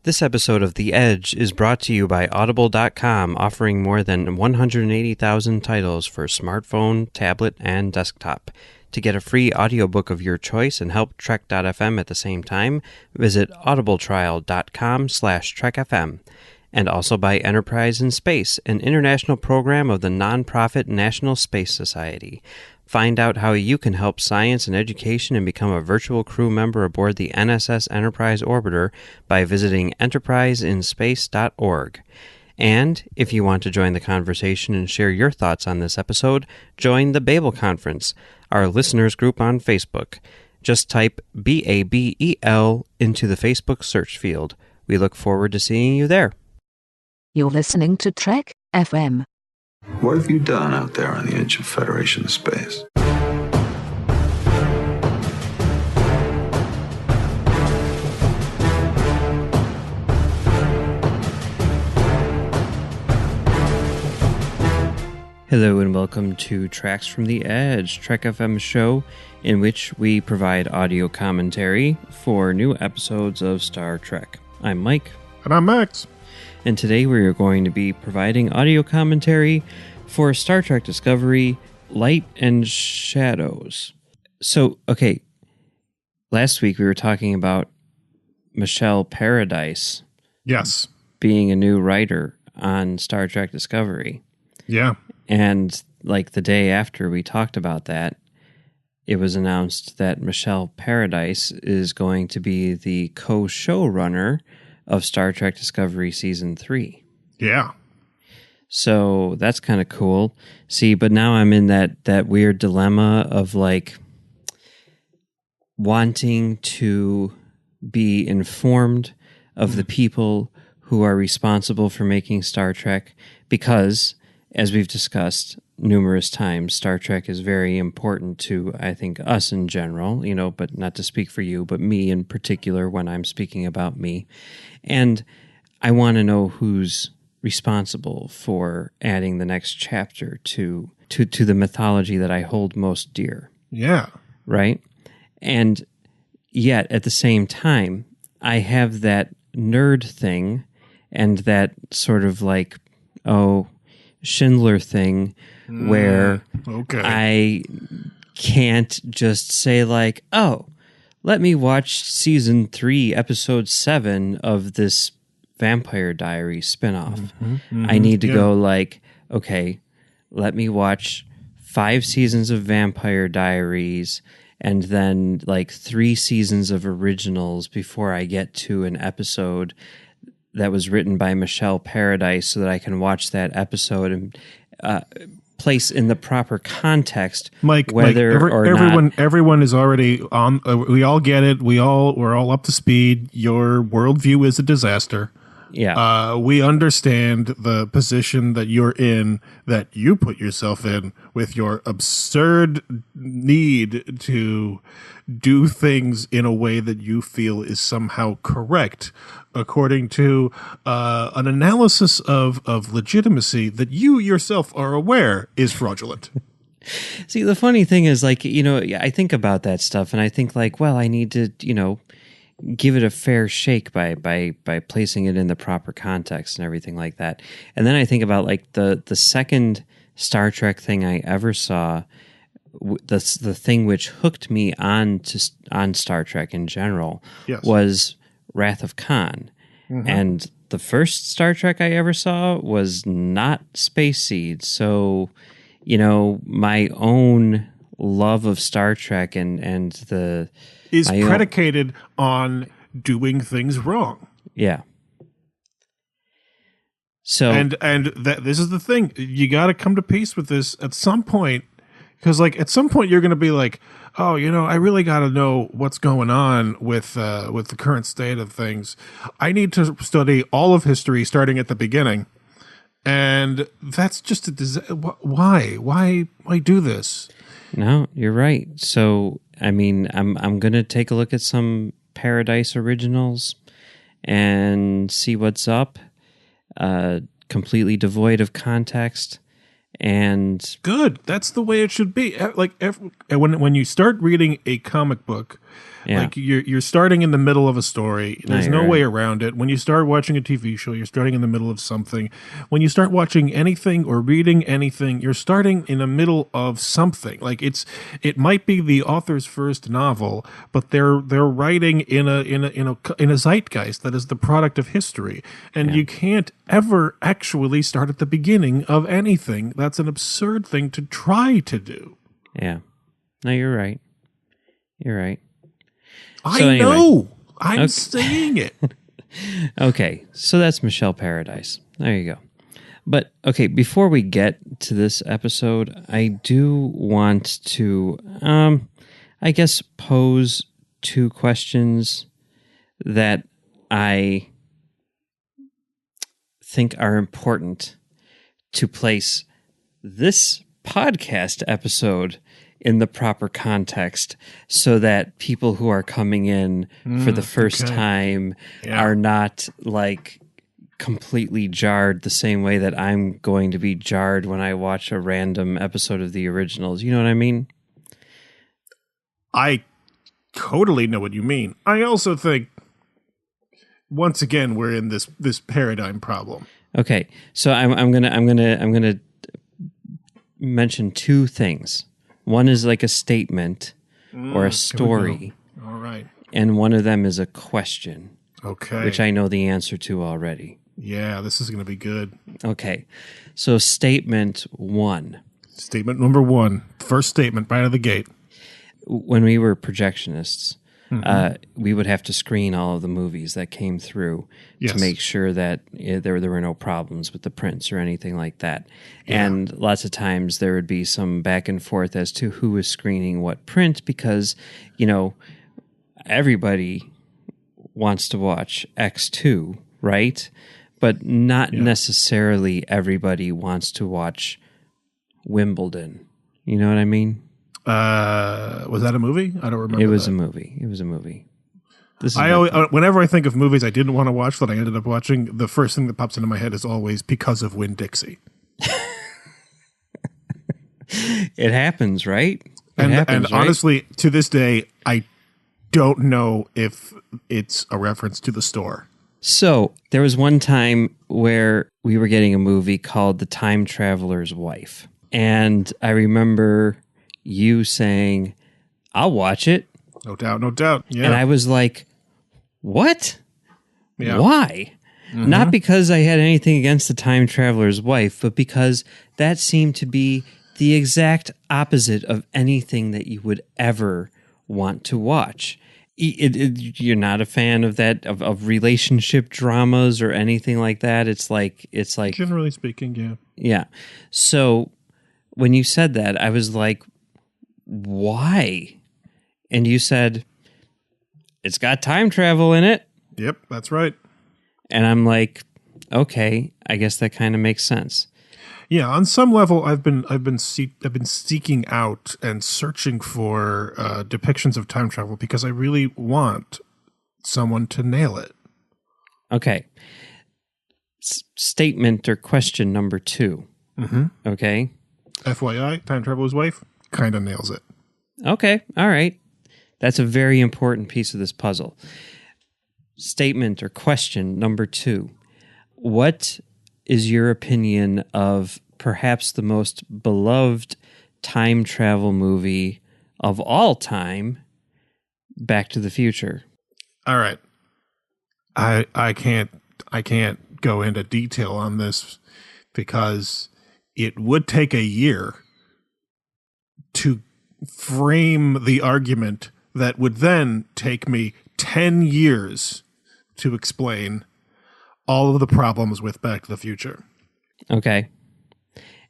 This episode of The Edge is brought to you by Audible.com, offering more than 180,000 titles for smartphone, tablet, and desktop. To get a free audiobook of your choice and help Trek.fm at the same time, visit audibletrial.com/trekfm. And also by Enterprise in Space, an international program of the nonprofit National Space Society. Find out how you can help science and education and become a virtual crew member aboard the NSS Enterprise Orbiter by visiting enterpriseinspace.org. And if you want to join the conversation and share your thoughts on this episode, join the Babel Conference, our listeners group on Facebook. Just type BABEL into the Facebook search field. We look forward to seeing you there. You're listening to Trek FM. What have you done out there on the edge of Federation space? Hello and welcome to Tracks from the Edge, Trek FM show in which we provide audio commentary for new episodes of Star Trek. I'm Mike. And I'm Max. And today we are going to be providing audio commentary for Star Trek Discovery, Light and Shadows. So, okay, last week we were talking about Michelle Paradise. Yes. Being a new writer on Star Trek Discovery. Yeah. And like the day after we talked about that, it was announced that Michelle Paradise is going to be the co-showrunner of Star Trek Discovery Season 3. Yeah. So that's kind of cool. See, but now I'm in that weird dilemma of like wanting to be informed of the people who are responsible for making Star Trek because, as we've discussed numerous times, Star Trek is very important to, I think, us in general, you know, but not to speak for you, but me in particular when I'm speaking about me. And I want to know who's responsible for adding the next chapter to the mythology that I hold most dear. Yeah. Right? And yet, at the same time, I have that nerd thing and that sort of like, Schindler thing where I can't just say like, let me watch season 3, episode 7 of this Vampire Diaries spinoff. I need to go like, okay, let me watch 5 seasons of Vampire Diaries and then like 3 seasons of originals before I get to an episode that was written by Michelle Paradise so that I can watch that episode and place in the proper context, Mike, everyone is already on. We all get it. We're all up to speed. Your worldview is a disaster. Yeah. We understand the position that you're in, that you put yourself in with your absurd need to do things in a way that you feel is somehow correct, according to an analysis of legitimacy that you yourself are aware is fraudulent. See, the funny thing is, like, you know, I think about that stuff and I think like, well, I need to, you know, give it a fair shake by placing it in the proper context and everything like that. And then I think about like the second Star Trek thing I ever saw, the thing which hooked me on Star Trek in general was Wrath of Khan. And the first Star Trek I ever saw was not Space Seed. So, you know, my own love of Star Trek and the is predicated on doing things wrong. Yeah. So and this is the thing, you got to come to peace with this at some point, because like at some point you're going to be like, oh, you know, I really got to know what's going on with the current state of things. I need to study all of history starting at the beginning, and that's just why do this? No, you're right. So, I mean, I'm going to take a look at some Paradise originals and see what's up, completely devoid of context, And good. That's the way it should be. When you start reading a comic book, yeah, like you're starting in the middle of a story. There's no you're way right. around it. When you start watching a TV show, you're starting in the middle of something. When you start watching anything or reading anything, you're starting in the middle of something. Like it might be the author's first novel, but they're writing in a zeitgeist that is the product of history, and you can't ever actually start at the beginning of anything. That's an absurd thing to try to do. Yeah. No, you're right. You're right. I know. I'm saying it. Okay, so that's Michelle Paradise. There you go. But, okay, before we get to this episode, I do want to, I guess, pose 2 questions that I think are important to place this podcast episode in the proper context so that people who are coming in for the first time are not like completely jarred the same way that I'm going to be jarred when I watch a random episode of the originals. You know what I mean? I totally know what you mean. I also think, once again, we're in this paradigm problem. Okay, so I'm gonna mention 2 things. One is like a statement or a story. All right. And one of them is a question. Okay. Which I know the answer to already. Yeah, this is going to be good. Okay. So statement 1. Statement number 1. First statement right out of the gate. When we were projectionists, we would have to screen all of the movies that came through to make sure that there were no problems with the prints or anything like that. Yeah. And lots of times there would be some back and forth as to who was screening what print because, everybody wants to watch X2, right? But not necessarily everybody wants to watch Wimbledon. You know what I mean? Was that a movie? I don't remember. It was a movie. Whenever I think of movies I didn't want to watch that I ended up watching, the first thing that pops into my head is always Because of Winn-Dixie. It happens, right? And honestly, to this day, I don't know if it's a reference to the store. So there was one time where we were getting a movie called The Time Traveler's Wife. And I remember you saying, I'll watch it. No doubt. Yeah. And I was like, what? Yeah. Why? Mm-hmm. Not because I had anything against The Time Traveler's Wife, but because that seemed to be the exact opposite of anything that you would ever want to watch. You're not a fan of that, of relationship dramas or anything like that. It's like generally speaking, yeah. Yeah. So when you said that, I was like, why? And you said, it's got time travel in it. Yep, that's right. And I'm like, okay, I guess that kind of makes sense. Yeah, on some level, I've been seeking out and searching for depictions of time travel because I really want someone to nail it. Okay. Statement or question number 2. Mm-hmm. Okay. FYI, Time Traveler's Wife kind of nails it. Okay. All right. That's a very important piece of this puzzle. Statement or question number 2. What is your opinion of perhaps the most beloved time travel movie of all time, Back to the Future? All right. I can't go into detail on this because it would take a year to frame the argument that would then take me 10 years to explain all of the problems with Back to the Future. Okay.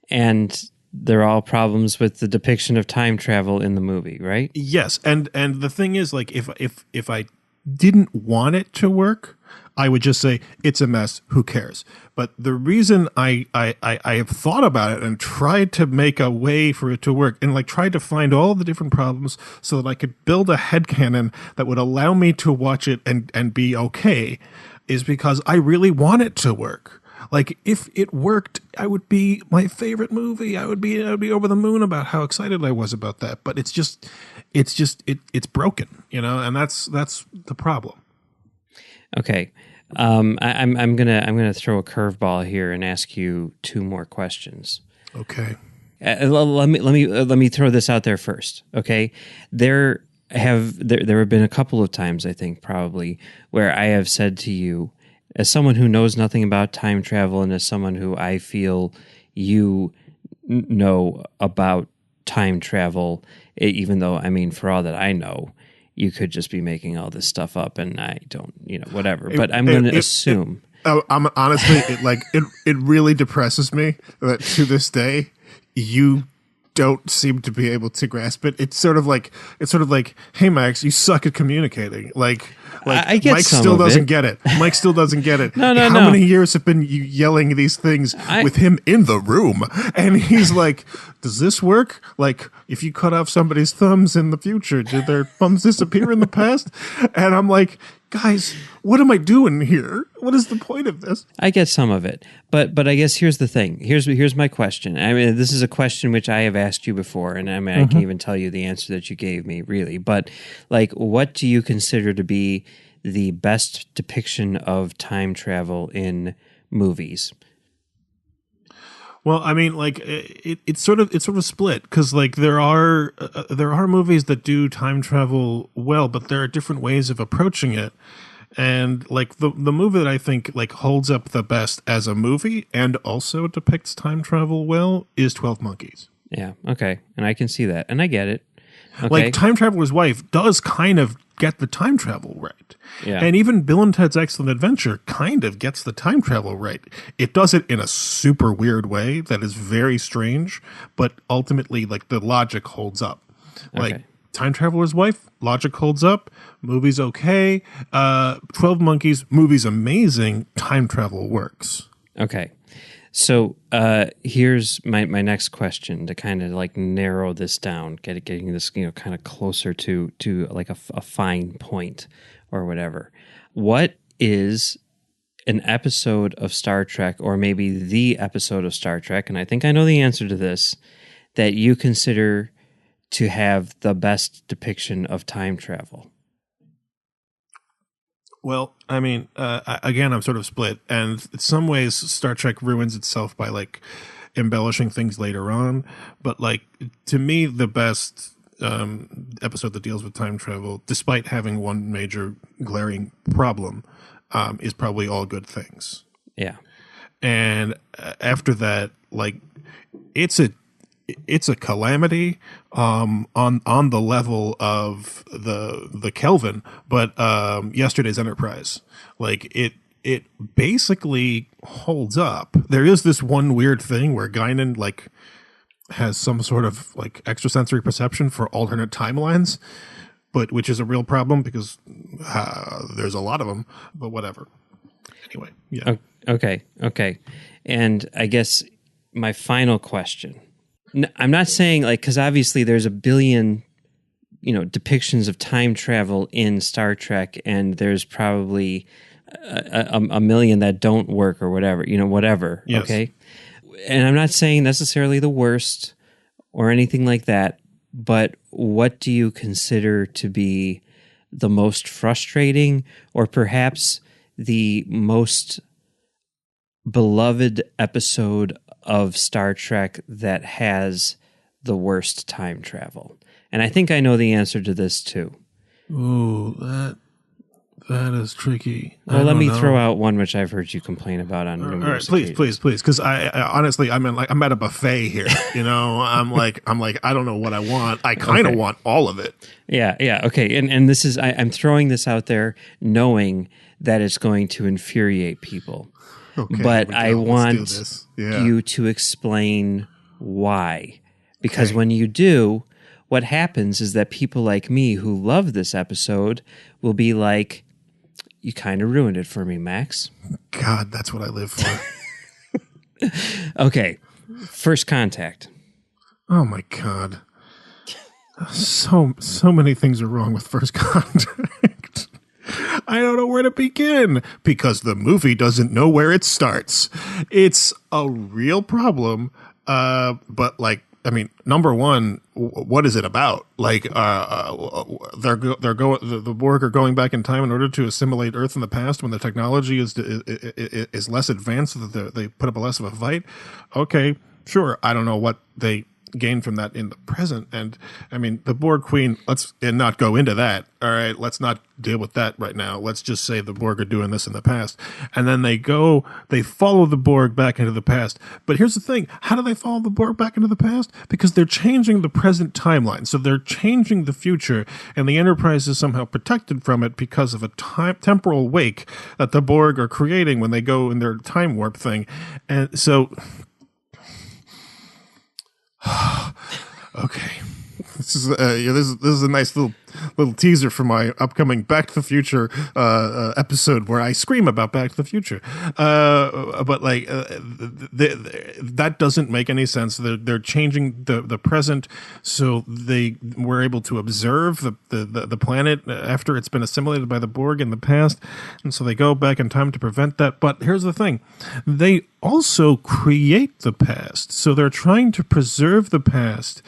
And they're all problems with the depiction of time travel in the movie, right? Yes. And the thing is, like, if I didn't want it to work, I would just say, it's a mess, who cares? But the reason I have thought about it and tried to make a way for it to work and like tried to find all the different problems so that I could build a headcanon that would allow me to watch it and be okay is because I really want it to work. Like, if it worked, I would be my favorite movie. I'd be over the moon about how excited I was about that. But it's broken, and that's the problem. Okay. I'm gonna throw a curveball here and ask you two more questions. Okay. Let me throw this out there first. Okay, there have been a couple of times, I think probably, where I have said to you, as someone who knows nothing about time travel and as someone who I feel you know about time travel, even though, I mean, for all that I know, you could just be making all this stuff up and I don't, whatever. But I'm going to assume. I'm honestly, it really depresses me that to this day you don't seem to be able to grasp it. It's sort of like, hey Max, you suck at communicating. Like I get Mike some still of doesn't it. get it. Mike still doesn't get it. No. How many years have been you yelling these things with him in the room? And he's like, does this work? Like, if you cut off somebody's thumbs in the future, did their thumbs disappear in the past? And I'm like, guys, what am I doing here? What is the point of this? I get some of it, but I guess here's the thing. Here's my question. I mean, this is a question which I have asked you before, and I mean, I can't even tell you the answer that you gave me, really. But like, what do you consider to be the best depiction of time travel in movies? Well, I mean, like it's sort of split because like there are movies that do time travel well, but there are different ways of approaching it. And like the movie that I think like holds up the best as a movie and also depicts time travel well is 12 Monkeys. Yeah, okay, and I can see that, and I get it. Okay. Like Time Traveler's Wife does kind of get the time travel right. Yeah. And even Bill and Ted's Excellent Adventure kind of gets the time travel right. It does it in a super weird way that is very strange, but ultimately like the logic holds up. Like Okay. Time Traveler's Wife, logic holds up, movie's okay. 12 Monkeys, movie's amazing, time travel works. Okay. So here's my next question to kind of like narrow this down, getting this kind of closer to like a fine point or whatever. What is an episode of Star Trek, or maybe the episode of Star Trek, and I think I know the answer to this, that you consider to have the best depiction of time travel? Well, I mean, again, I'm sort of split, and in some ways, Star Trek ruins itself by like embellishing things later on. But like to me, the best episode that deals with time travel, despite having one major glaring problem, is probably All Good Things. Yeah, and after that, like it's a calamity on the level of the Kelvin, but yesterday's Enterprise, like it basically holds up. There is this one weird thing where Guinan like has some sort of like extrasensory perception for alternate timelines, but which is a real problem because there's a lot of them. But whatever. Anyway, yeah. Okay. And I guess my final question. I'm not saying like, because obviously there's a billion, depictions of time travel in Star Trek, and there's probably a million that don't work or whatever, whatever. Yes. Okay. And I'm not saying necessarily the worst or anything like that, but what do you consider to be the most frustrating, or perhaps the most beloved episode of Star Trek that has the worst time travel? And I think I know the answer to this too. Ooh, that is tricky. Well, let me throw out one which I've heard you complain about on numerous occasions. Please, because I honestly, I'm at a buffet here. I'm like, I don't know what I want. I kind of want all of it. Yeah, okay. And this is, I'm throwing this out there knowing that it's going to infuriate people. Okay, but I want Yeah. you to explain why. Because when you do, what happens is that people like me who love this episode will be like, you kind of ruined it for me, Max. God, that's what I live for. Okay, First Contact. Oh my God. So many things are wrong with First Contact. I don't know where to begin because the movie doesn't know where it starts. It's a real problem. But like, I mean, number one, what is it about? Like, the Borg are going back in time in order to assimilate Earth in the past when the technology is less advanced, so that they put up a less of a fight. Okay, sure. I don't know what they gain from that in the present. And I mean, the Borg Queen, let's not go into that. All right, let's not deal with that right now. Let's just say the Borg are doing this in the past. And then they follow the Borg back into the past. But here's the thing. How do they follow the Borg back into the past? Because they're changing the present timeline. So they're changing the future, and the Enterprise is somehow protected from it because of a temporal wake that the Borg are creating when they go in their time warp thing. And so... Okay, this is a nice little teaser for my upcoming Back to the Future episode where I scream about Back to the Future. But like that doesn't make any sense. They're changing the present, so they were able to observe the planet after it's been assimilated by the Borg in the past, and so they go back in time to prevent that. But here's the thing: they also create the past, so they're trying to preserve the past.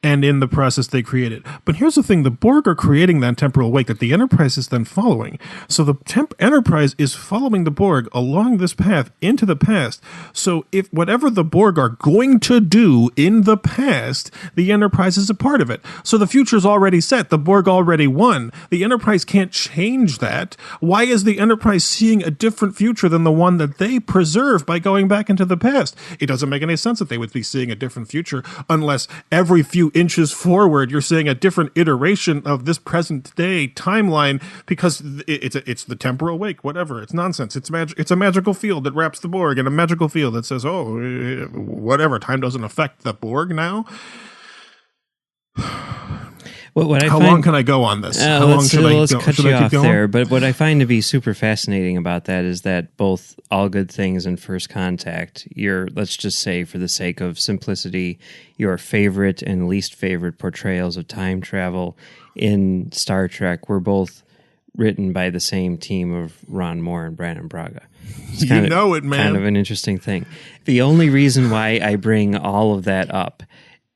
And in the process, they create it. But here's the thing. The Borg are creating that temporal wake that the Enterprise is then following. So the Enterprise is following the Borg along this path into the past. So if whatever the Borg are going to do in the past, the Enterprise is a part of it. So the future's already set. The Borg already won. The Enterprise can't change that. Why is the Enterprise seeing a different future than the one that they preserve by going back into the past? It doesn't make any sense that they would be seeing a different future unless every few inches forward you're seeing a different iteration of this present day timeline, because it's the temporal wake. Whatever, it's nonsense. It's a magical field that wraps the Borg, and a magical field that says, oh, whatever, time doesn't affect the Borg now. How long can I go on this? How long should I go? Cut you off there. But what I find to be super fascinating about that is that both All Good Things and First Contact, let's just say for the sake of simplicity, your favorite and least favorite portrayals of time travel in Star Trek were both written by the same team of Ron Moore and Brandon Braga. It's kind of an interesting thing. The only reason why I bring all of that up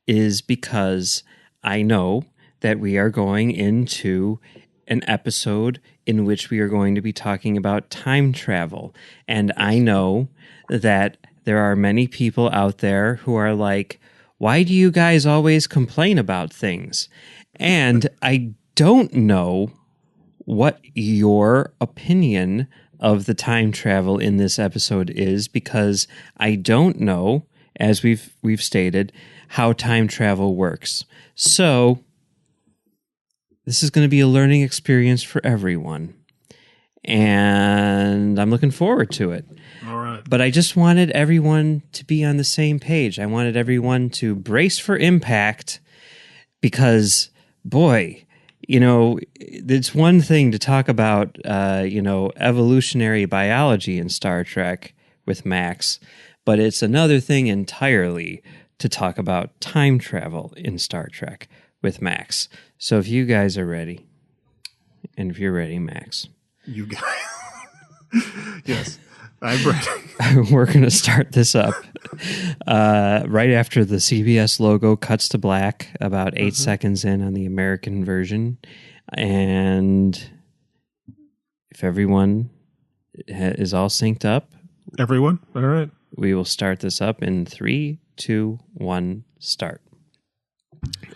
is because I know that we are going into an episode in which we are going to be talking about time travel. And I know that there are many people out there who are like, why do you guys always complain about things? And I don't know what your opinion of the time travel in this episode is, because I don't know, as we've stated, how time travel works. So this is going to be a learning experience for everyone, and I'm looking forward to it. All right. But I just wanted everyone to be on the same page. I wanted everyone to brace for impact, because, boy, it's one thing to talk about, evolutionary biology in Star Trek with Max, but it's another thing entirely to talk about time travel in Star Trek with Max. So if you guys are ready, and if you're ready, Max. You guys. Yes, I'm ready. We're going to start this up right after the CBS logo cuts to black, about 8 seconds in on the American version. And if everyone is all synced up. Everyone? All right. We will start this up in 3, 2, 1, start.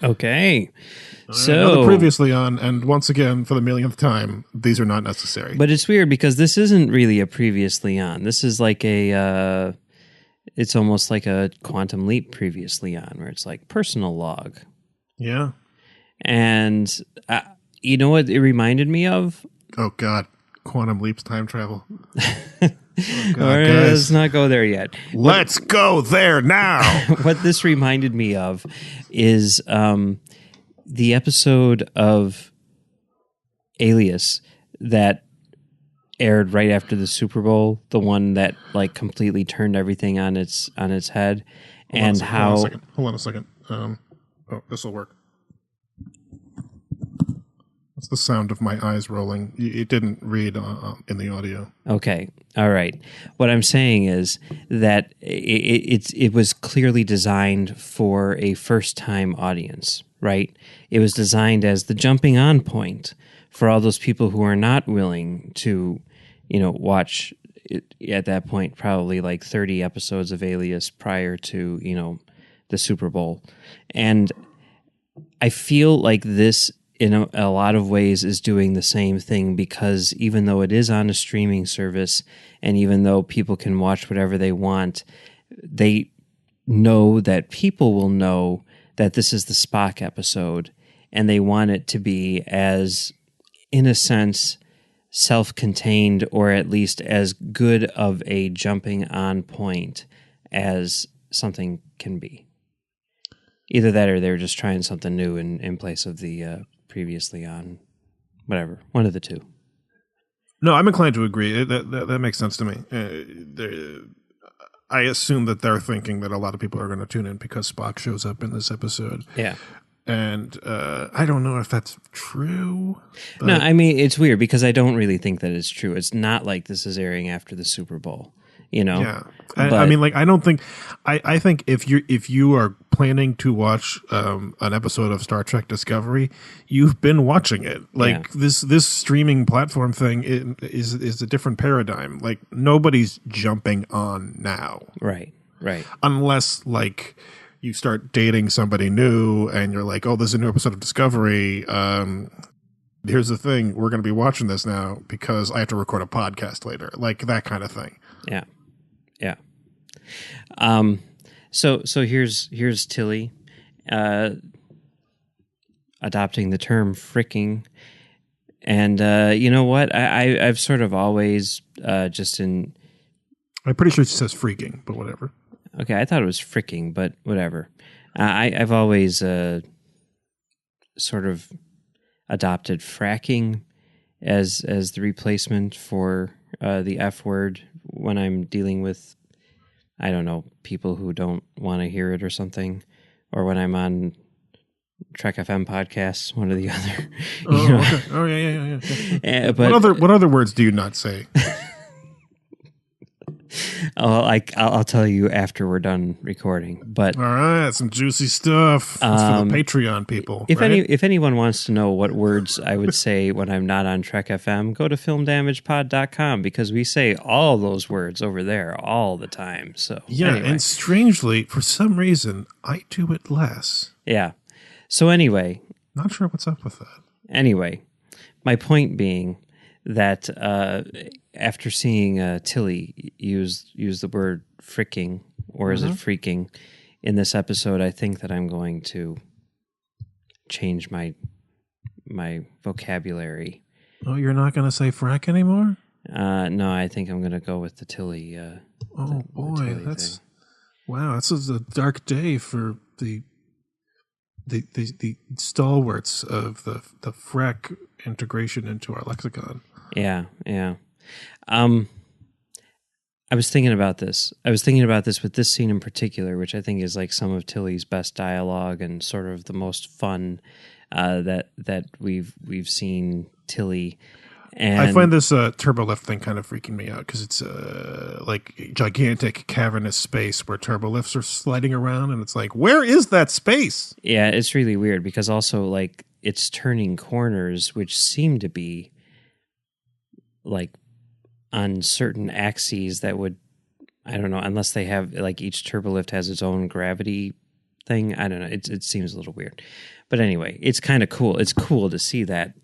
Okay. So previously on, and once again for the millionth time, these are not necessary. But it's weird because this isn't really a previously on. This is like it's almost like a Quantum Leap previously on, where it's like personal log. Yeah. And you know what it reminded me of? Oh God, Quantum Leap's time travel. Oh God, all right, let's not go there yet. Let's go there now. What this reminded me of is the episode of Alias that aired right after the Super Bowl, the one that like completely turned everything on its head, Hold on a second. Oh, this will work. It's the sound of my eyes rolling. It didn't read in the audio. Okay. All right. What I'm saying is that it was clearly designed for a first-time audience, right? It was designed as the jumping on point for all those people who are not willing to, watch it, at that point, probably like 30 episodes of Alias prior to, the Super Bowl. And I feel like this, in a lot of ways, is doing the same thing, because even though it is on a streaming service and even though people can watch whatever they want, they know that people will know that this is the Spock episode, and they want it to be as, in a sense, self-contained, or at least as good of a jumping on point as something can be. Either that, or they're just trying something new in place of the previously on, whatever, one of the two. No, I'm inclined to agree. That makes sense to me. I assume that they're thinking that a lot of people are going to tune in because Spock shows up in this episode. Yeah. And I don't know if that's true. No, I mean, it's weird because I don't really think that it's true. It's not like this is airing after the Super Bowl, Yeah. But, I mean, like, I don't think. I think if you are planning to watch an episode of Star Trek Discovery, you've been watching it. Like, this streaming platform thing is a different paradigm. Like, nobody's jumping on now, right, unless like you start dating somebody new and you're like, oh, there's a new episode of Discovery. Here's the thing, we're going to be watching this now because I have to record a podcast later, like that kind of thing. Yeah. So here's Tilly adopting the term fricking, and you know what? I've sort of always just in. I'm pretty sure she says freaking, but whatever. Okay, I thought it was fricking, but whatever. I've always sort of adopted fracking as the replacement for the F word when I'm dealing with, I don't know, people who don't want to hear it or something, or when I'm on Trek FM podcasts, one or the other. Okay. Oh yeah. But what other words do you not say? I'll tell you after we're done recording. But all right, some juicy stuff. That's for the Patreon people. If anyone wants to know what words I would say when I'm not on Trek FM, go to filmdamagepod.com, because we say all those words over there all the time. So anyway. And strangely, for some reason, I do it less. Yeah. So anyway, not sure what's up with that. Anyway, my point being that after seeing Tilly use the word fricking, or is it freaking, in this episode, I think that I'm going to change my vocabulary. Oh, you're not going to say frack anymore? No, I think I'm going to go with the Tilly. Oh boy, that's wow! This is a dark day for the stalwarts of the frack integration into our lexicon. Yeah. I was thinking about this. With this scene in particular, which I think is like some of Tilly's best dialogue and sort of the most fun that we've seen Tilly. And I find this turbolift thing kind of freaking me out because it's like gigantic cavernous space where turbolifts are sliding around, and it's like, where is that space? Yeah, it's really weird because also like it's turning corners which seem to be like on certain axes that would, I don't know, unless they have like each turbolift has its own gravity thing. I don't know. It seems a little weird, but anyway, it's kind of cool. It's cool to see that,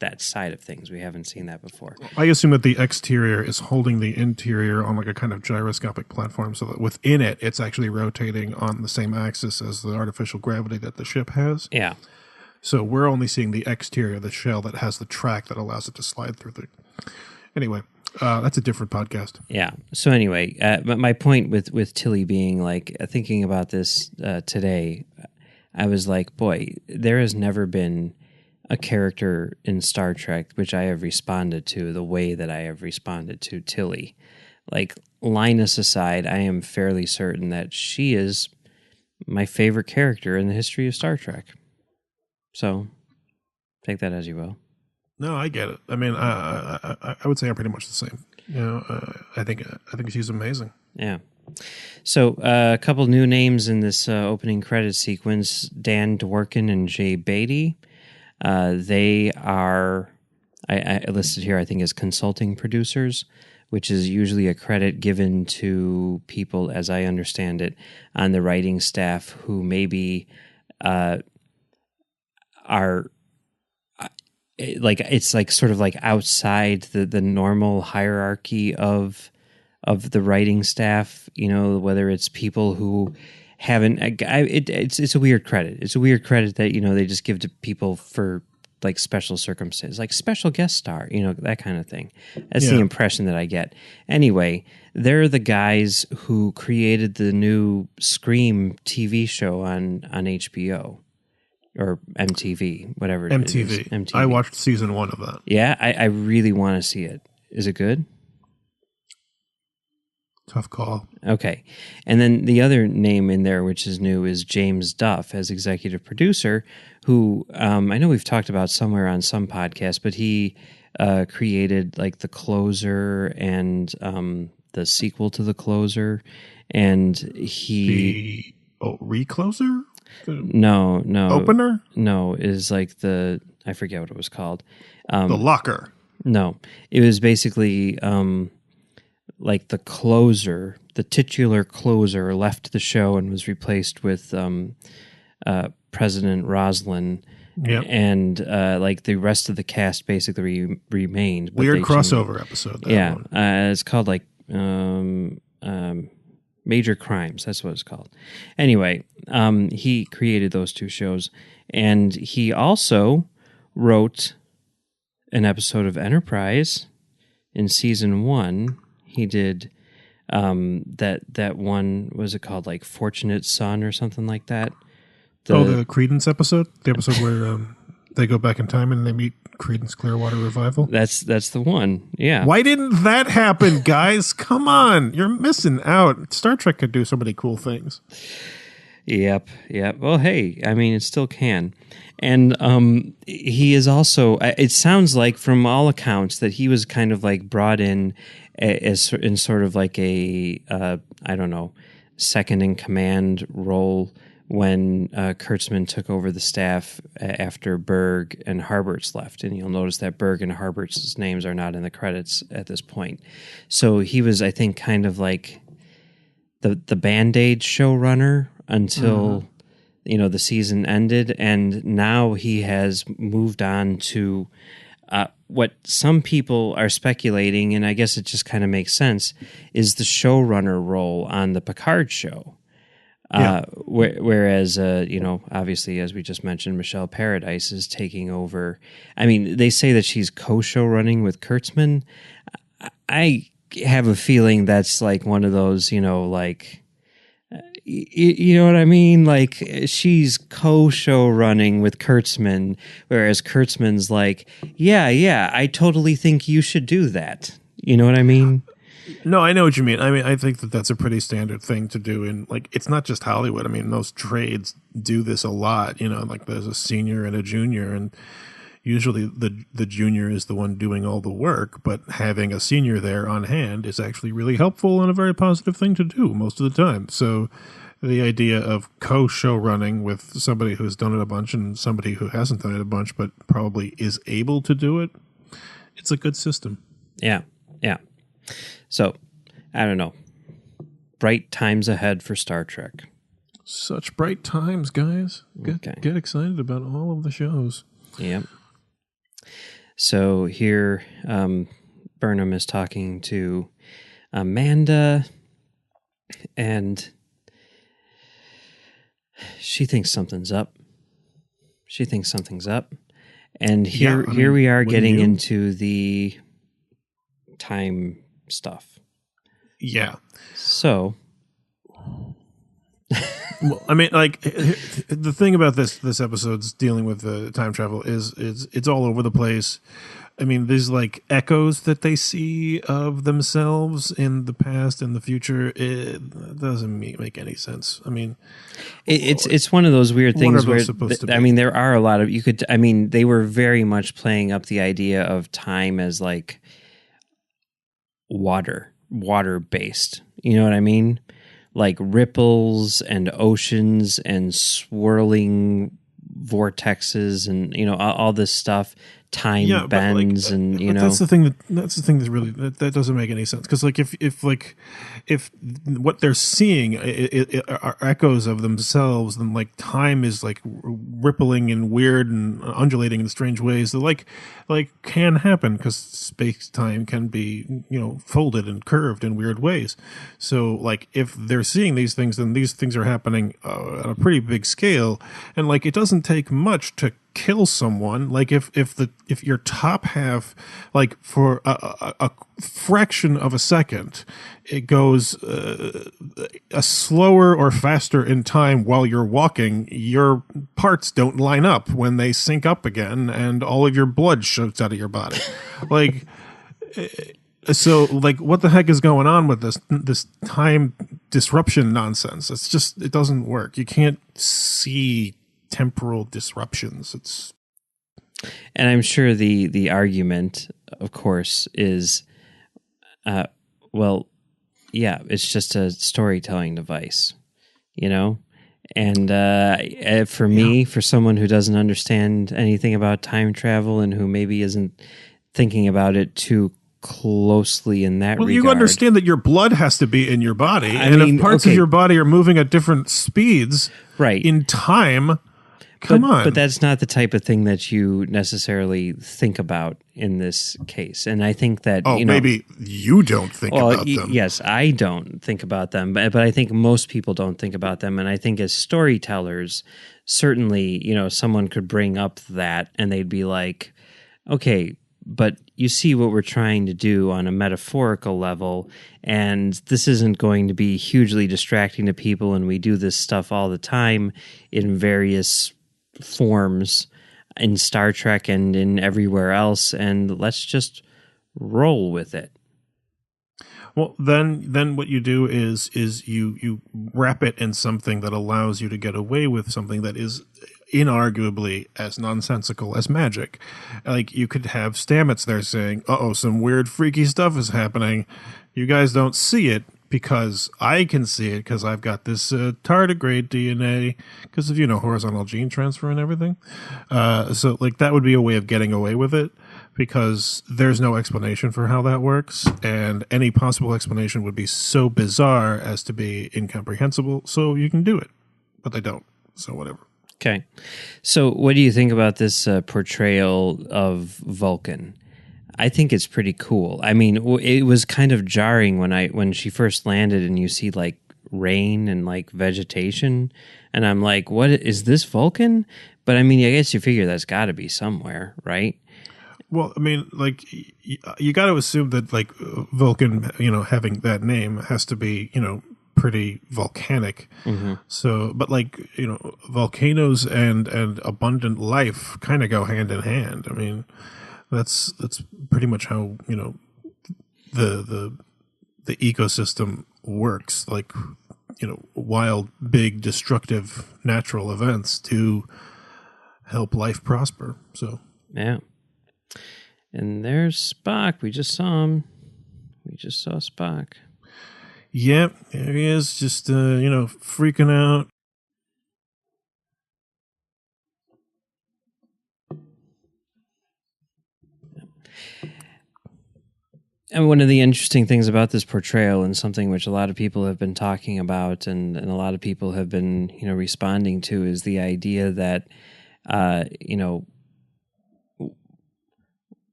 that side of things. We haven't seen that before. I assume that the exterior is holding the interior on like a kind of gyroscopic platform, so that within it, it's actually rotating on the same axis as the artificial gravity that the ship has. Yeah. So we're only seeing the exterior of the shell that has the track that allows it to slide through the... Anyway, that's a different podcast. Yeah. So anyway, but my point with Tilly being like, thinking about this today, I was like, boy, there has never been a character in Star Trek which I have responded to the way that I have responded to Tilly. Like, Linus aside, I am fairly certain that she is my favorite character in the history of Star Trek. So Take that as you will. No, I get it. I mean, I would say I'm pretty much the same. I think she's amazing. Yeah. So a couple new names in this opening credit sequence: Dan Dworkin and Jay Beatty. They are I listed here, I think, as consulting producers, which is usually a credit given to people, as I understand it, on the writing staff who maybe are like, it's like sort of like outside the normal hierarchy of the writing staff, whether it's people who haven't, it's a weird credit. It's a weird credit that, they just give to people for like special circumstances, like special guest star, that kind of thing. That's the impression that I get. Anyway, they're the guys who created the new Scream TV show on HBO or MTV, whatever it is. MTV. I watched season 1 of that. Yeah, I really want to see it. Is it good? Tough call. Okay. And then the other name in there, which is new, is James Duff as executive producer, who I know we've talked about somewhere on some podcast, but he created like The Closer and the sequel to The Closer. And he... Recloser? No. Opener? No, is like I forget what it was called. The Locker. No. It was basically... like the closer, the titular closer left the show and was replaced with President Roslin. Yep. And like the rest of the cast basically remained. Weird crossover episode. It's called like Major Crimes. That's what it's called. Anyway, he created those two shows. And he also wrote an episode of Enterprise in season 1. He did that one, was it called like Fortunate Son or something like that? The Creedence episode? The episode where they go back in time and they meet Creedence Clearwater Revival? That's the one, yeah. Why didn't that happen, guys? Come on. You're missing out. Star Trek could do so many cool things. Yep. Well, hey, I mean, it still can. And he is also, it sounds like from all accounts that he was kind of like brought in as in sort of like a, I don't know, second in command role when Kurtzman took over the staff after Berg and Harberts left. And you'll notice that Berg and Harberts' names are not in the credits at this point. So he was, I think, kind of like the Band-Aid showrunner until the season ended, and now he has moved on to what some people are speculating, and I guess it just kind of makes sense, is the showrunner role on the Picard show. Whereas obviously, as we just mentioned, Michelle Paradise is taking over. I mean, they say that she's co-show running with Kurtzman. I have a feeling that's like one of those, like... You know what I mean? Like, she's co-show running with Kurtzman, whereas Kurtzman's like, yeah, I totally think you should do that. You know what I mean? No, I know what you mean. I mean, I think that's a pretty standard thing to do. And like, it's not just Hollywood. I mean, most trades do this a lot. Like there's a senior and a junior, and usually the junior is the one doing all the work, but having a senior there on hand is actually really helpful and a very positive thing to do most of the time. So the idea of co-show running with somebody who's done it a bunch and somebody who hasn't done it a bunch but probably is able to do it, it's a good system. Yeah. So, I don't know. Bright times ahead for Star Trek. Such bright times, guys. Get excited about all of the shows. Yep. So here, Burnham is talking to Amanda, and she thinks something's up. And here we are getting into the time stuff. Yeah. So... Well, I mean, like, the thing about this episode's dealing with the time travel is it's all over the place. I mean, there's like echoes that they see of themselves in the past and the future. It doesn't make any sense. I mean, it's one of those weird what things are where those supposed to be? I mean, there are a lot of they were very much playing up the idea of time as like water based. You know what I mean? Like ripples and oceans and swirling vortexes and all this stuff. Time bends, and that's the thing that really that doesn't make any sense, because like if what they're seeing it are echoes of themselves, then like time is like rippling and weird and undulating in strange ways that like can happen, because space time can be folded and curved in weird ways. So like if they're seeing these things, then these things are happening on a pretty big scale, and like it doesn't take much to kill someone. Like if your top half, like for a fraction of a second, it goes a slower or faster in time while you're walking, your parts don't line up when they sync up again, and all of your blood shoots out of your body. Like, so like what the heck is going on with this time disruption nonsense? It doesn't work. You can't see temporal disruptions. And I'm sure the argument, of course, is well, yeah, it's just a storytelling device, and for me, for someone who doesn't understand anything about time travel and who maybe isn't thinking about it too closely in that regard. You understand that your blood has to be in your body, if parts of your body are moving at different speeds, right, in time. Come on. But that's not the type of thing that you necessarily think about in this case. And I think that maybe you don't think about them. Yes, I don't think about them, but I think most people don't think about them. And I think as storytellers, certainly, someone could bring up that and they'd be like, okay, but you see what we're trying to do on a metaphorical level, and this isn't going to be hugely distracting to people, and we do this stuff all the time in various forms in Star Trek and in everywhere else, and let's just roll with it. Well, then what you do is you wrap it in something that allows you to get away with something that is inarguably as nonsensical as magic. Like, you could have Stamets there saying, some weird freaky stuff is happening. You guys don't see it, because I can see it, because I've got this tardigrade DNA, because of horizontal gene transfer and everything. So like that would be a way of getting away with it, because there's no explanation for how that works, and any possible explanation would be so bizarre as to be incomprehensible. So you can do it, but they don't. So whatever. Okay, so what do you think about this portrayal of Vulcan? I think it's pretty cool. I mean, it was kind of jarring when she first landed and you see like rain and like vegetation, and I'm like, what is this, Vulcan? But I mean, I guess you figure that's got to be somewhere, right? Well, I mean, like you got to assume that like Vulcan, having that name has to be, pretty volcanic. Mm-hmm. So, but like, volcanoes and abundant life kind of go hand in hand. I mean, that's pretty much how the ecosystem works. Like, wild, big, destructive natural events to help life prosper. So yeah. And there's Spock. We just saw him. We just saw Spock. Yep, there he is, just freaking out. And one of the interesting things about this portrayal, and something which a lot of people have been talking about and a lot of people have been, responding to, is the idea that,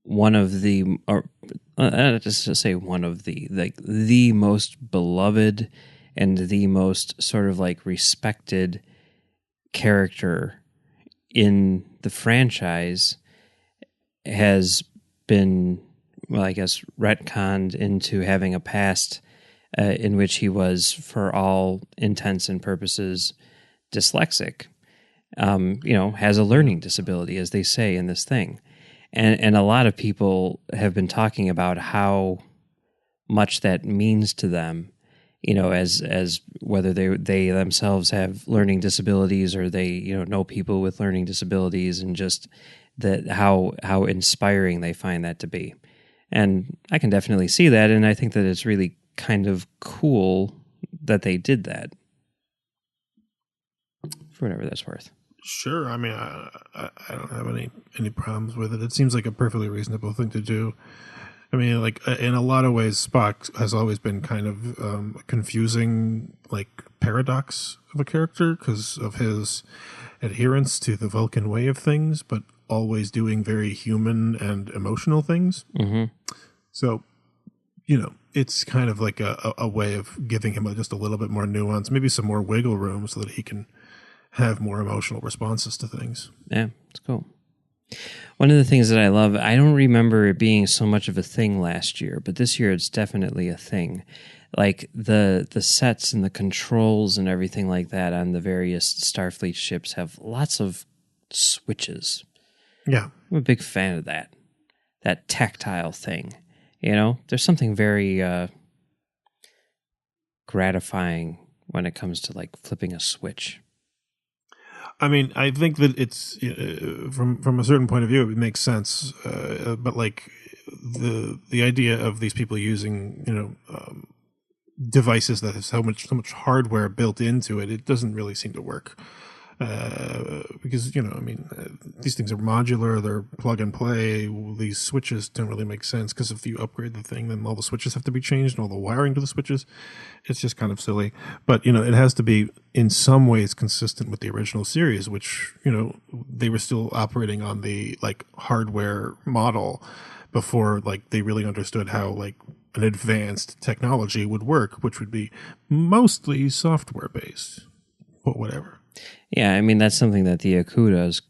one of the, or just to say one of the, like the most beloved and the most sort of like respected character in the franchise has been, well, I guess, retconned into having a past in which he was, for all intents and purposes, dyslexic. Has a learning disability, as they say in this thing. And a lot of people have been talking about how much that means to them, as whether they themselves have learning disabilities or they, know people with learning disabilities, and just that how inspiring they find that to be. And I can definitely see that, and I think that it's really kind of cool that they did that, for whatever that's worth. Sure. I mean, I don't have any problems with it. It seems like a perfectly reasonable thing to do. I mean, like, in a lot of ways, Spock has always been kind of a confusing, like, paradox of a character because of his adherence to the Vulcan way of things, but always doing very human and emotional things. Mm-hmm. So, it's kind of like a way of giving him just a little bit more nuance, maybe some more wiggle room so that he can have more emotional responses to things. Yeah, it's cool. One of the things that I love, I don't remember it being so much of a thing last year, but this year it's definitely a thing. Like the sets and the controls and everything like that on the various Starfleet ships have lots of switches. Yeah. I'm a big fan of that tactile thing. There's something very gratifying when it comes to like flipping a switch. I mean, I think that it's from a certain point of view, it makes sense. But like the idea of these people using devices that have so much hardware built into it, it doesn't really seem to work. Because these things are modular, they're plug and play. These switches don't really make sense because if you upgrade the thing, then all the switches have to be changed and all the wiring to the switches. It's just kind of silly. But it has to be in some ways consistent with the original series, which they were still operating on the like hardware model before like they really understood how like an advanced technology would work, which would be mostly software based, but whatever. Yeah, I mean, that's something that the Akudas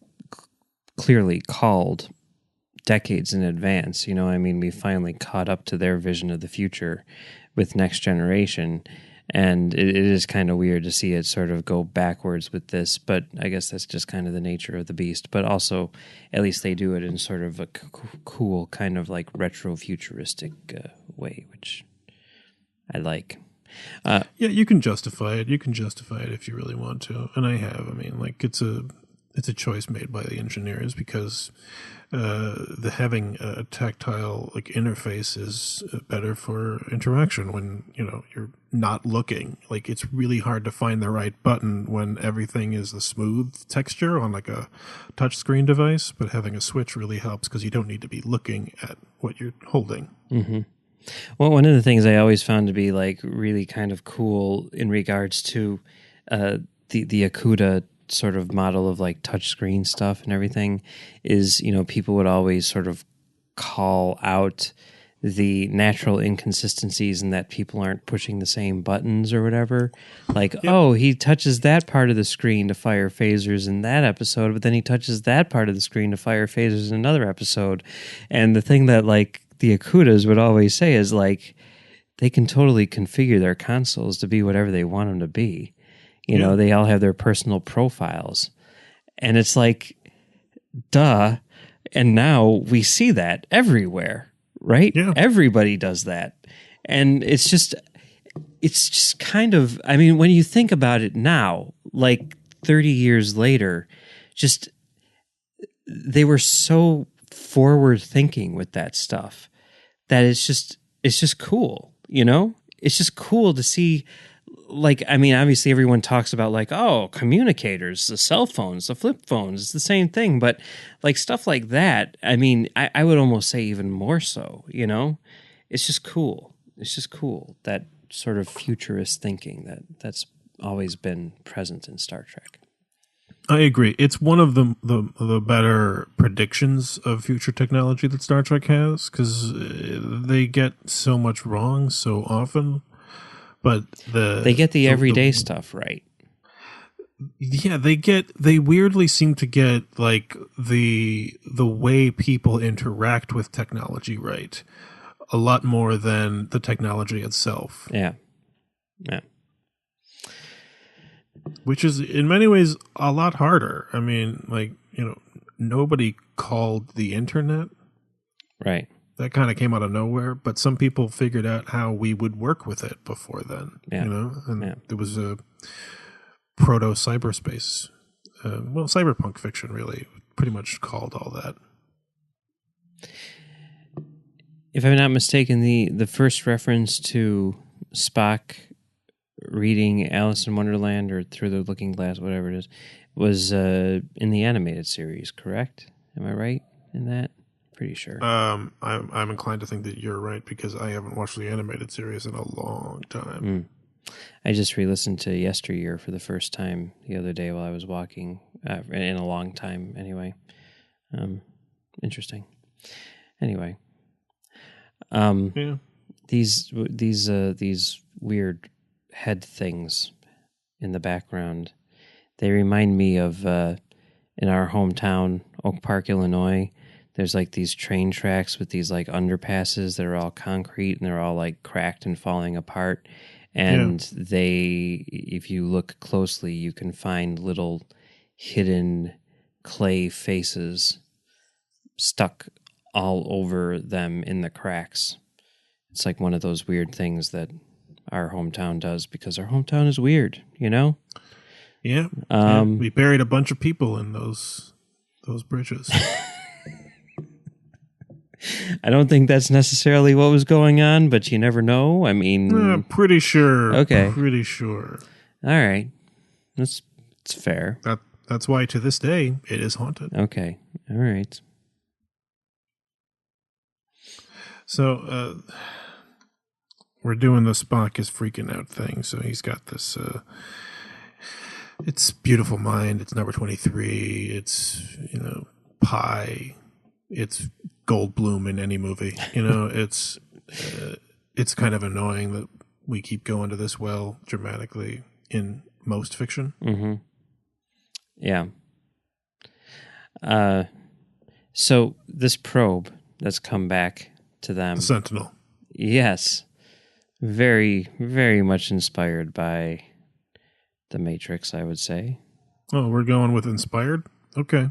clearly called decades in advance. We finally caught up to their vision of the future with Next Generation, and it is kind of weird to see it sort of go backwards with this, but I guess that's just kind of the nature of the beast. But also, at least they do it in sort of a cool kind of like retro-futuristic way, which I like. Yeah, you can justify it. You can justify it if you really want to, and I have. I mean, like it's a choice made by the engineers because the having a tactile like interface is better for interaction when you're not looking. Like it's really hard to find the right button when everything is the smooth texture on like a touchscreen device. But having a switch really helps because you don't need to be looking at what you're holding. Mm-hmm. Well, one of the things I always found to be like really kind of cool in regards to the Akuda sort of model of like touchscreen stuff and everything is, people would always sort of call out the natural inconsistencies in that people aren't pushing the same buttons or whatever. Like, yep. Oh, he touches that part of the screen to fire phasers in that episode, but then he touches that part of the screen to fire phasers in another episode. And the thing that like the Akudas would always say is like they can totally configure their consoles to be whatever they want them to be. They all have their personal profiles. And it's like, duh. And now we see that everywhere, right? Yeah. Everybody does that. And it's just kind of, I mean, when you think about it now, like 30 years later, just they were so forward thinking with that stuff that it's just cool, It's just cool to see. Like, I mean, obviously everyone talks about like, oh, communicators, the cell phones, the flip phones, it's the same thing. But like stuff like that, I mean, I would almost say even more so, It's just cool. It's just cool, that sort of futurist thinking that's always been present in Star Trek. I agree. It's one of the better predictions of future technology that Star Trek has because they get so much wrong so often. But they get the everyday stuff right. Yeah, they weirdly seem to get like the way people interact with technology right a lot more than the technology itself. Yeah. Yeah. Which is in many ways a lot harder. I mean, like, nobody called the internet. Right. That kind of came out of nowhere, but some people figured out how we would work with it before then. Yeah. You know, and Yeah. there was a proto cyberspace. Well, cyberpunk fiction really pretty much called all that. If I'm not mistaken, the first reference to Spock reading Alice in Wonderland or Through the Looking Glass, whatever it is, was in the animated series, correct? Am I right in that? Pretty sure. I'm inclined to think that you're right because I haven't watched the animated series in a long time. I just re-listened to Yesteryear for the first time the other day while I was walking, in a long time anyway. Interesting. Anyway. Yeah. These weird head things in the background, they remind me of in our hometown, Oak Park, Illinois. There's like these train tracks with these like underpasses that are all concrete and they're all like cracked and falling apart. And they, if you look closely, you can find little hidden clay faces stuck all over them in the cracks. It's like one of those weird things that our hometown does because our hometown is weird, you know? Yeah. We buried a bunch of people in those bridges. I don't think that's necessarily what was going on, but you never know. I mean, pretty sure. Okay. Pretty sure. All right. It's fair. That's why to this day it is haunted. Okay. All right. So we're doing the Spock is freaking out thing. So he's got this it's Beautiful Mind, it's number 23, it's Pi, it's Goldblum in any movie. It's kind of annoying that we keep going to this well dramatically in most fiction. Mm-hmm. Yeah. So this probe that's come back to them. The Sentinel. Yes. Very, very much inspired by The Matrix, I would say. Oh, we're going with inspired? Okay.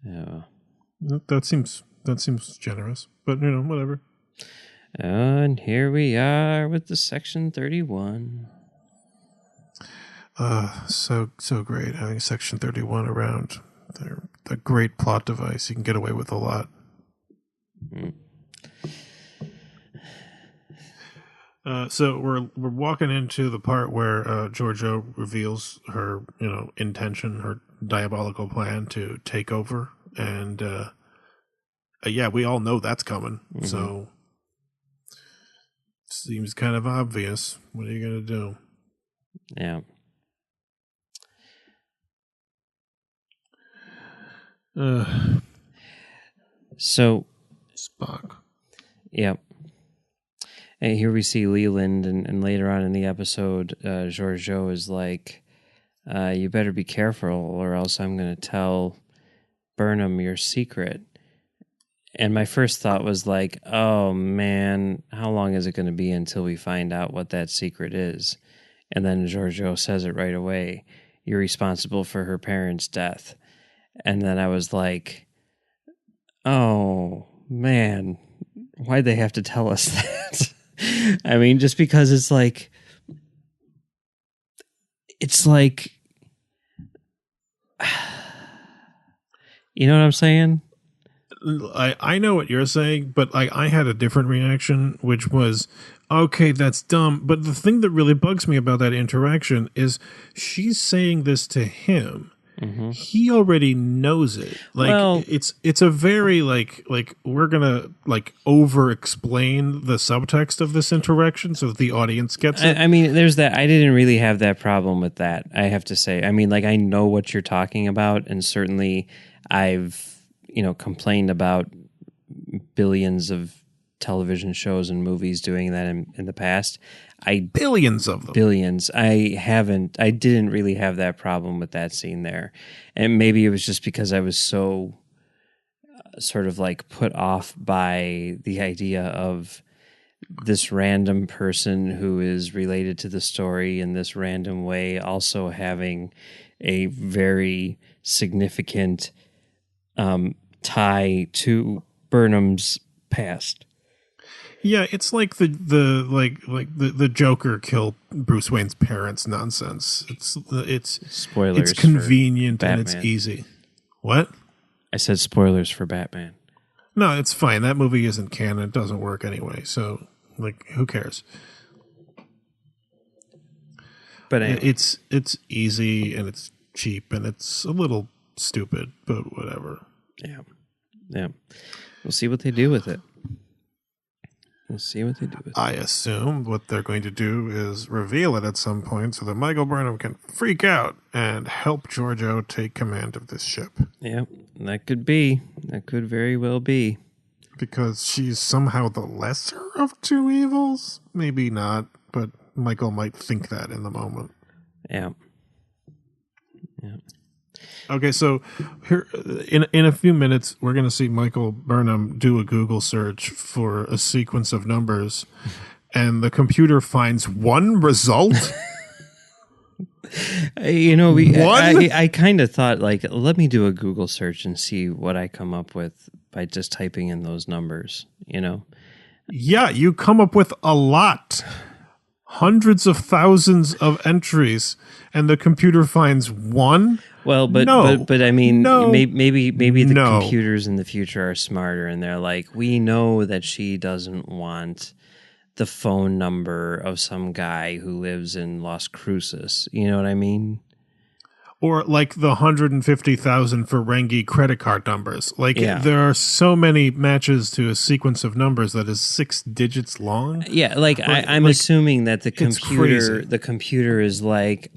Yeah. That seems generous, but whatever. And here we are with the Section 31. So great having Section 31 around. They're a great plot device. You can get away with a lot. So we're walking into the part where Giorgio reveals her intention, her diabolical plan to take over, and we all know that's coming. Mm-hmm. So seems kind of obvious. What are you gonna do? Yeah. So Spock. Yep. And here we see Leland, and later on in the episode, Giorgio is like, you better be careful or else I'm going to tell Burnham your secret. And my first thought was like, oh man, how long is it going to be until we find out what that secret is? And then Giorgio says it right away. You're responsible for her parents' death. And then I was like, oh man, why'd they have to tell us that? I mean, just because it's like, you know what I'm saying? I know what you're saying, but I had a different reaction, which was, okay, that's dumb. But the thing that really bugs me about that interaction is she's saying this to him. Mm-hmm. He already knows it. It's a very like we're gonna over explain the subtext of this interaction so that the audience gets it. I mean, there's that. I didn't really have that problem with that, I have to say. I mean, I know what you're talking about, and certainly I've complained about billions of television shows and movies doing that in the past. Billions of them. Billions. I didn't really have that problem with that scene there. And maybe it was just because I was so sort of put off by the idea of this random person who is related to the story in this random way also having a very significant tie to Burnham's past. Yeah, it's like the Joker killed Bruce Wayne's parents nonsense. It's Spoilers. It's convenient for and it's Batman. easy. What? I said spoilers for Batman. No, it's fine. That movie isn't canon. It doesn't work anyway. So, like, who cares? But anyway. It's easy and it's cheap and it's a little stupid, but whatever. Yeah. We'll see what they do with it. I assume what they're going to do is reveal it at some point so that Michael Burnham can freak out and help Giorgio take command of this ship. Yeah, that could be. That could very well be. Because she's somehow the lesser of two evils? Maybe not, but Michael might think that in the moment. Yeah. Okay, so here in a few minutes, we're going to see Michael Burnham do a Google search for a sequence of numbers, and the computer finds one result. I kind of thought, like, let me do a Google search and see what I come up with by just typing in those numbers, Yeah, you come up with a lot. Hundreds of thousands of entries, and the computer finds one. Well, but I mean, maybe the computers in the future are smarter, and they're like, we know that she doesn't want the phone number of some guy who lives in Las Cruces. You know what I mean? Or like the 150,000 Ferengi credit card numbers. Like there are so many matches to a sequence of numbers that is 6 digits long. Yeah, like I'm assuming that the computer is like,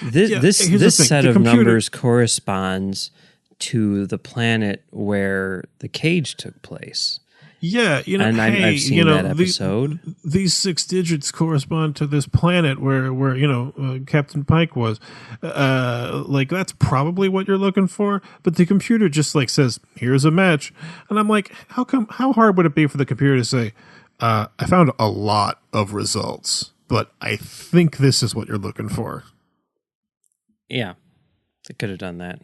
this set of numbers corresponds to the planet where the cage took place. Yeah, and I've seen that episode. These 6 digits correspond to this planet where Captain Pike was. Like that's probably what you're looking for. But the computer just like says, "Here's a match," and I'm like, How hard would it be for the computer to say, "I found a lot of results, but I think this is what you're looking for." Yeah, they could have done that.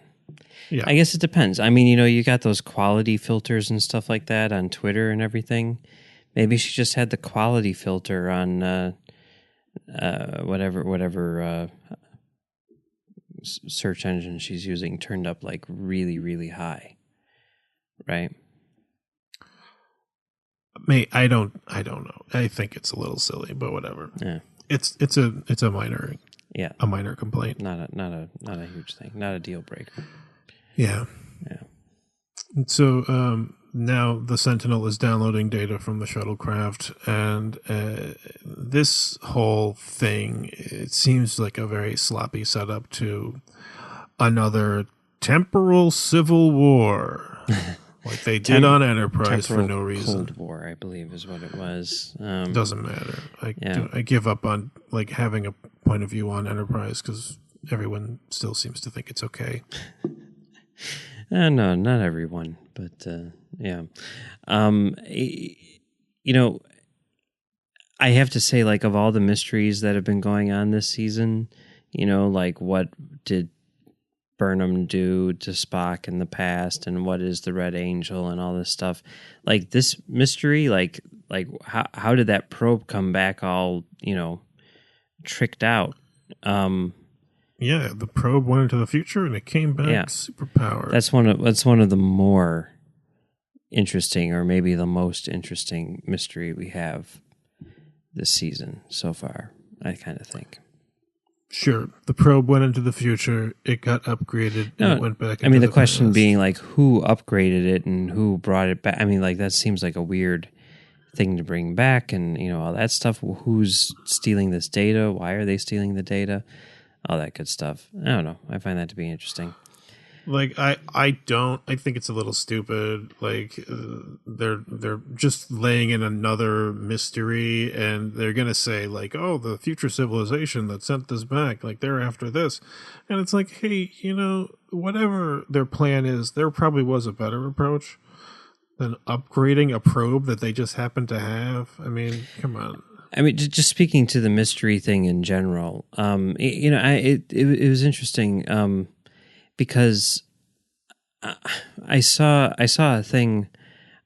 Yeah. I guess it depends. I mean, you got those quality filters and stuff like that on Twitter and everything. Maybe she just had the quality filter on whatever search engine she's using turned up like really, really high, right? I don't know. I think it's a little silly, but whatever. Yeah. It's a minor a minor complaint. Not a huge thing. Not a deal breaker. Yeah. So now the Sentinel is downloading data from the shuttlecraft, and this whole thing, it seems like a very sloppy setup to another temporal civil war, like they did on Enterprise for no reason. Cold War, I believe, is what it was. Doesn't matter. I give up on like having a point of view on Enterprise because everyone still seems to think it's okay. No, not everyone, but yeah. I have to say, like, of all the mysteries that have been going on this season, like what did Burnham do to Spock in the past, and what is the Red Angel, and all this stuff. Like this mystery, like how did that probe come back all tricked out? Yeah, the probe went into the future and it came back superpowered. That's one of the more interesting, or maybe the most interesting mystery we have this season so far, I kind of think. Sure, the probe went into the future, it got upgraded, and it went back into the question past. Being like, who upgraded it and who brought it back? I mean, like, that seems like a weird thing to bring back, and all that stuff. Who's stealing this data? Why are they stealing the data? All that good stuff. I don't know. I find that to be interesting. Like I think it's a little stupid. Like they're just laying in another mystery, and they're gonna say like, oh, the future civilization that sent this back, like they're after this, and it's like, hey, whatever their plan is, there probably was a better approach than upgrading a probe that they just happen to have. I mean, come on. I mean, just speaking to the mystery thing in general, it was interesting because I saw a thing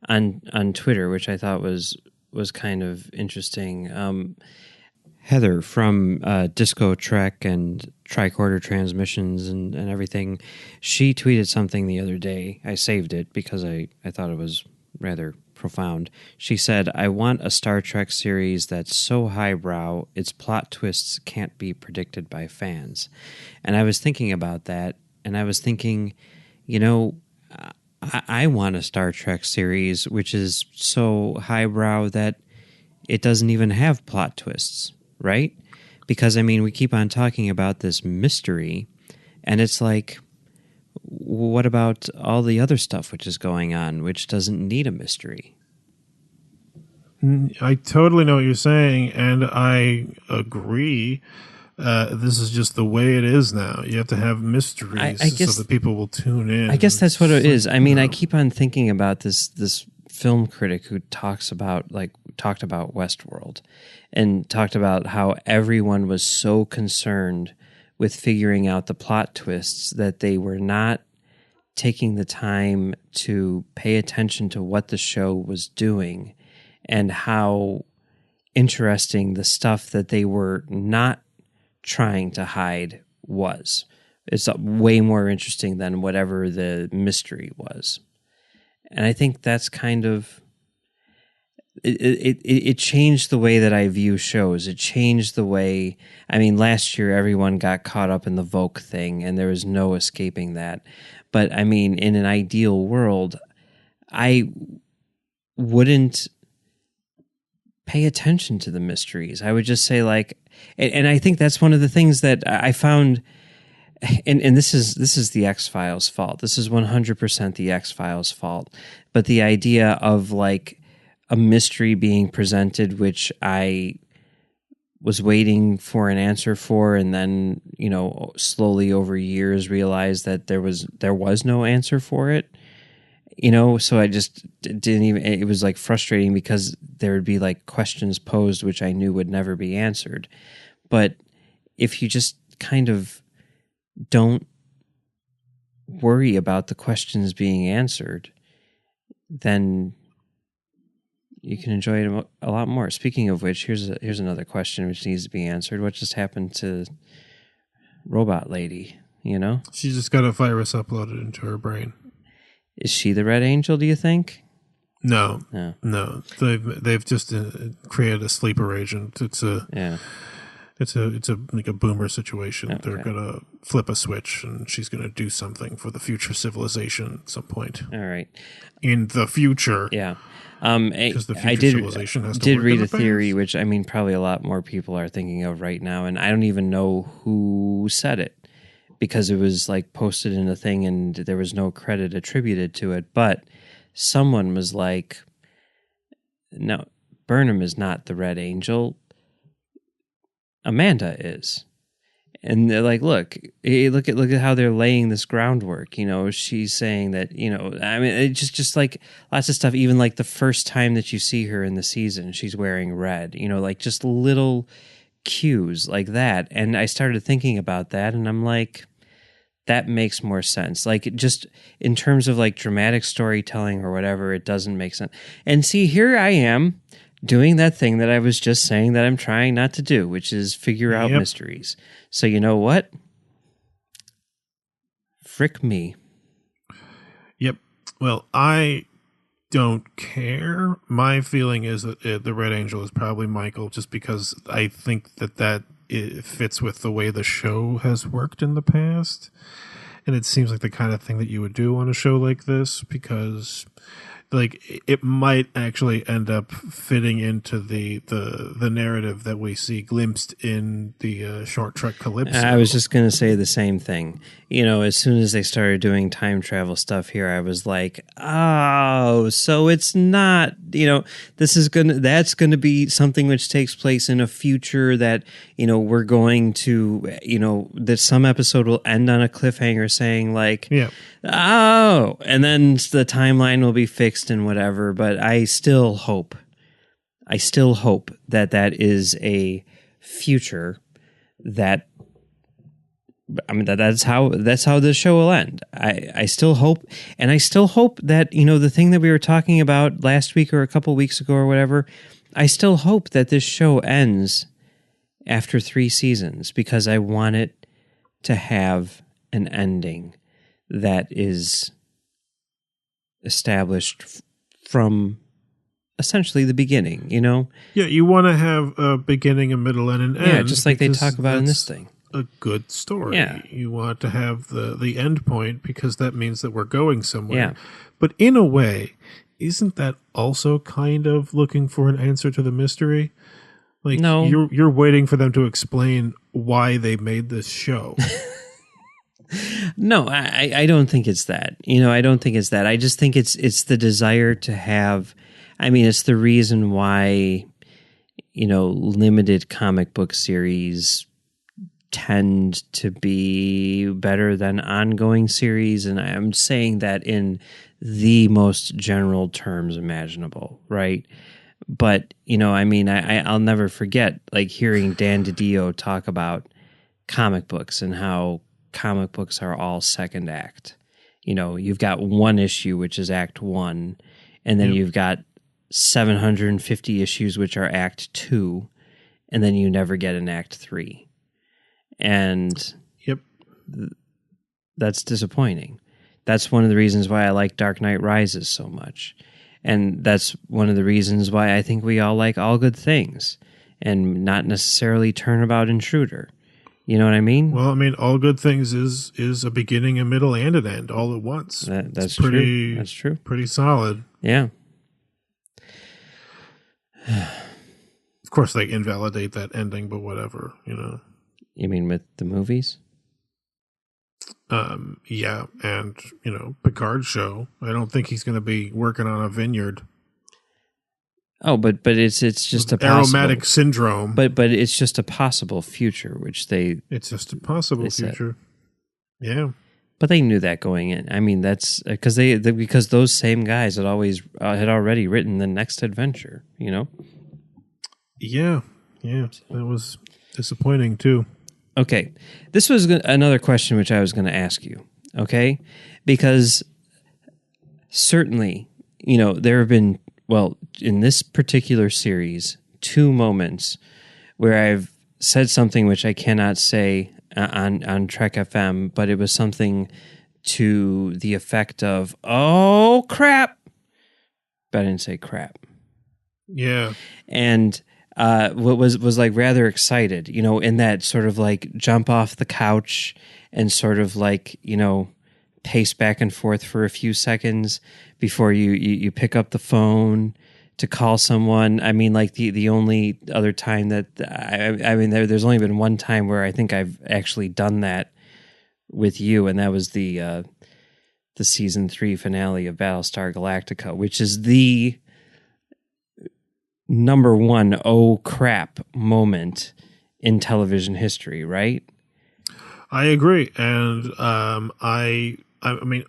on Twitter which I thought was kind of interesting. Heather from Disco Trek and Tricorder Transmissions and everything, she tweeted something the other day. I saved it because I thought it was rather profound. She said, "I want a Star Trek series that's so highbrow, its plot twists can't be predicted by fans." And I was thinking about that, and I was thinking, I want a Star Trek series which is so highbrow that it doesn't even have plot twists. Right? Because, I mean, we keep on talking about this mystery, and it's like, what about all the other stuff which is going on, which doesn't need a mystery? I totally know what you're saying, and I agree. This is just the way it is now. You have to have mysteries I guess, so that people will tune in. I guess that's what it is. I mean, I keep on thinking about this film critic who talked about Westworld and talked about how everyone was so concerned with figuring out the plot twists that they were not taking the time to pay attention to what the show was doing and how interesting the stuff that they were not trying to hide was. It's way more interesting than whatever the mystery was. And I think that's kind of it changed the way that I view shows. It changed the way, I mean, last year everyone got caught up in the Vogue thing and there was no escaping that. But I mean, in an ideal world, I wouldn't pay attention to the mysteries. I would just say and I think that's one of the things that I found. And this is the X-Files' fault. This is 100% the X-Files' fault. But the idea of a mystery being presented, which I was waiting for an answer for, and then slowly over years realized that there was no answer for it. So I just didn't even. It was frustrating because there would be questions posed which I knew would never be answered. But if you just kind of don't worry about the questions being answered, then you can enjoy it a lot more. Speaking of which, here's another question which needs to be answered. What just happened to Robot Lady? She just got a virus uploaded into her brain. Is she the Red Angel, do you think? No. They've just created a sleeper agent. It's like a boomer situation. Okay. They're gonna flip a switch, and she's gonna do something for the future civilization at some point. All right, in the future, yeah. Because the future civilization has to did work read in a theory, which I mean, probably a lot more people are thinking of right now, and I don't even know who said it because it was posted in a thing, and there was no credit attributed to it. But someone was like, "No, Burnham is not the Red Angel. Amanda is." And they're like, look at how they're laying this groundwork. She's saying that, I mean, it's just lots of stuff. Even the first time that you see her in the season, she's wearing red, just little cues like that. And I started thinking about that, and I'm like, that makes more sense. Just in terms of dramatic storytelling or whatever, it doesn't make sense. And see, here I am doing that thing that I was just saying that I'm trying not to do, which is figure out mysteries. So you know what? Frick me. Yep. Well, I don't care. My feeling is that the Red Angel is probably Michael, just because I think that it fits with the way the show has worked in the past. And it seems like the kind of thing that you would do on a show like this, because it might actually end up fitting into the narrative that we see glimpsed in the short Trek Calypso. I was just going to say the same thing. As soon as they started doing time travel stuff here, I was like, oh, so it's not, that's going to be something which takes place in a future that, we're going to, that some episode will end on a cliffhanger saying oh, and then the timeline will be fixed and whatever. But I still hope I still hope that that is a future that, I mean, that's how this show will end. I still hope, and I still hope that, the thing that we were talking about last week or a couple weeks ago or whatever, I still hope that this show ends after 3 seasons, because I want it to have an ending that is established from essentially the beginning, Yeah, you want to have a beginning, a middle, and an end. Yeah, just like they talk about in this thing. A good story. Yeah. You want to have the end point, because that means that we're going somewhere. Yeah. But in a way, isn't that also kind of looking for an answer to the mystery? Like, No. You're waiting for them to explain why they made this show. No, I don't think it's that. I don't think it's that. I just think it's the desire to have, it's the reason why, limited comic book series tend to be better than ongoing series. And I'm saying that in the most general terms imaginable, right? But, I'll never forget, like, hearing Dan DiDio talk about comic books and how comic books are all second act. You've got one issue, which is act 1, and then you've got 750 issues, which are act 2, and then you never get an act 3. And that's disappointing. That's one of the reasons why I like Dark Knight Rises so much. And that's one of the reasons why I think we all like All Good Things and not necessarily Turnabout Intruder. You know what I mean? Well, All Good Things is a beginning, a middle, and an end all at once. That's true. That's true. Pretty solid. Yeah. Of course, they invalidate that ending, but whatever, You mean with the movies? Yeah, and, Picard's show. I don't think he's going to be working on a vineyard. Oh, but it's just a possible, aromatic syndrome. But it's just a possible future, which it's just a possible future. Yeah. But they knew that going in. That's because because those same guys had already written the next adventure. Yeah, that was disappointing too. Okay, this was another question which I was going to ask you. Okay, because certainly, there have been, in this particular series, 2 moments where I've said something which I cannot say on Trek FM, but it was something to the effect of, "Oh crap," but I didn't say crap. Yeah, and what was like rather excited, in that sort of like jump off the couch and sort of like, pace back and forth for a few seconds before you pick up the phone to call someone. Like the only other time that there's only been one time where I think I've actually done that with you, and that was the season 3 finale of Battlestar Galactica, which is the number 1 oh crap moment in television history, right? I agree, and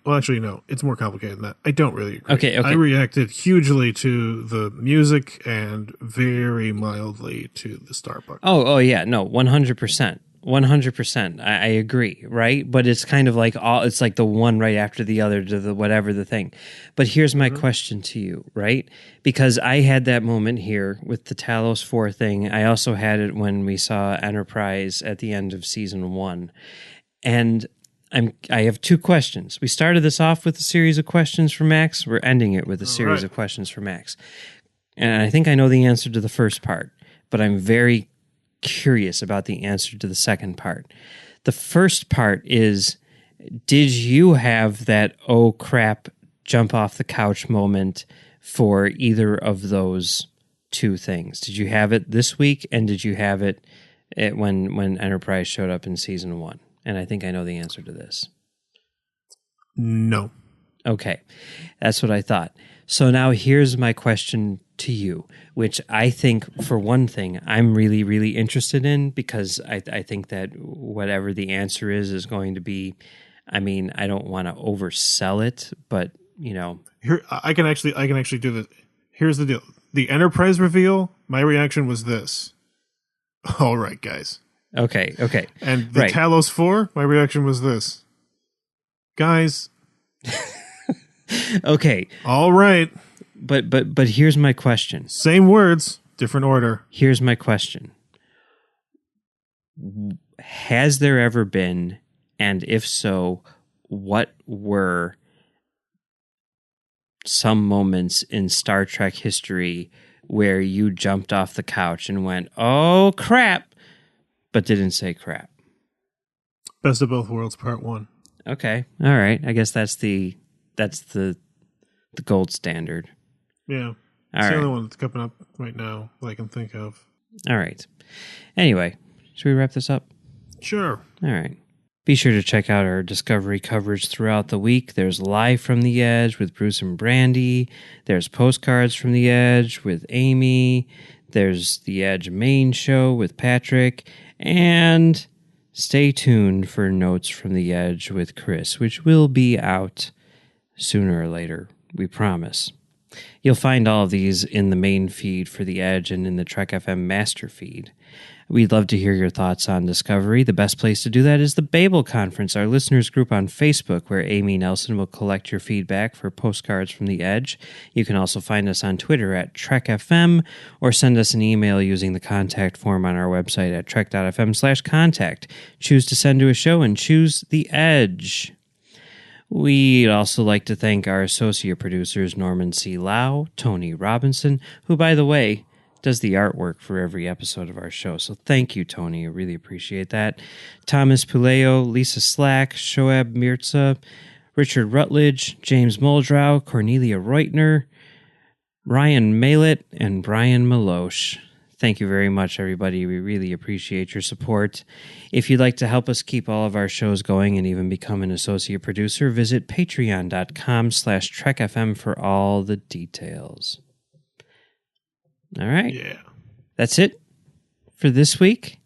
actually, no, it's more complicated than that. I don't really agree. Okay. I reacted hugely to the music and very mildly to the Starbucks. Oh yeah, no, 100%. 100%. I agree, right? But it's kind of like it's like the one right after the other to the whatever the thing. But here's my question to you, right? Because I had that moment here with the Talos 4 thing. I also had it when we saw Enterprise at the end of season 1. And I have 2 questions. We started this off with a series of questions for Max. We're ending it with a series of questions for Max. And I think I know the answer to the first part, but I'm very curious about the answer to the second part. The first part is, did you have that oh crap jump off the couch moment for either of those 2 things? Did you have it this week, and did you have it when Enterprise showed up in season 1? And I think I know the answer to this. No. Okay, that's what I thought. So now here's my question to you, which I think, for one thing, I'm really, really interested in, because I think that whatever the answer is going to be, I don't want to oversell it, but, Here, I can actually do this. Here's the deal. the Enterprise reveal, my reaction was this. All right, guys. Okay. And the Talos 4, my reaction was this. Guys. Okay. All right. But here's my question. Same words, different order. Here's my question. Has there ever been, and if so, what were some moments in Star Trek history where you jumped off the couch and went, "Oh crap," but didn't say crap? Best of Both Worlds, Part 1. Okay. All right. I guess that's the gold standard. Yeah. All it's the right. only one that's coming up right now that I can think of. All right. Anyway, should we wrap this up? Sure. All right. Be sure to check out our Discovery coverage throughout the week. There's Live from the Edge with Bruce and Brandy. There's Postcards from the Edge with Amy. There's the Edge main show with Patrick. And stay tuned for Notes from the Edge with Chris, which will be out sooner or later, we promise. You'll find all of these in the main feed for the Edge and in the Trek FM master feed. We'd love to hear your thoughts on Discovery. The best place to do that is the Babel Conference, our listeners group on Facebook, where Amy Nelson will collect your feedback for Postcards from the Edge. You can also find us on Twitter at TrekFM or send us an email using the contact form on our website at trek.fm/contact. Choose to send to a show and choose the Edge. We'd also like to thank our associate producers, Norman C. Lau, Tony Robinson, who, by the way, does the artwork for every episode of our show. So thank you, Tony. I really appreciate that. Thomas Puleo, Lisa Slack, Shoaib Mirza, Richard Rutledge, James Muldrow, Cornelia Reutner, Ryan Malett, and Brian Maloche. Thank you very much, everybody. We really appreciate your support. If you'd like to help us keep all of our shows going and even become an associate producer, visit patreon.com/trekfm for all the details. All right. Yeah. That's it for this week.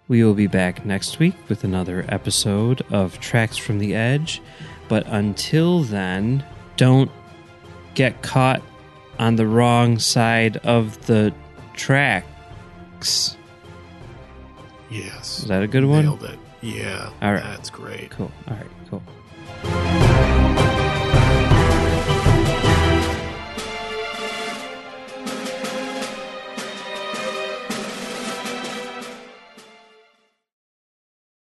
We will be back next week with another episode of Tracks from the Edge. But until then, don't get caught on the wrong side of the tracks. Yes. Is that a good one? Nailed it. Yeah. All right. That's great. Cool. All right. Cool.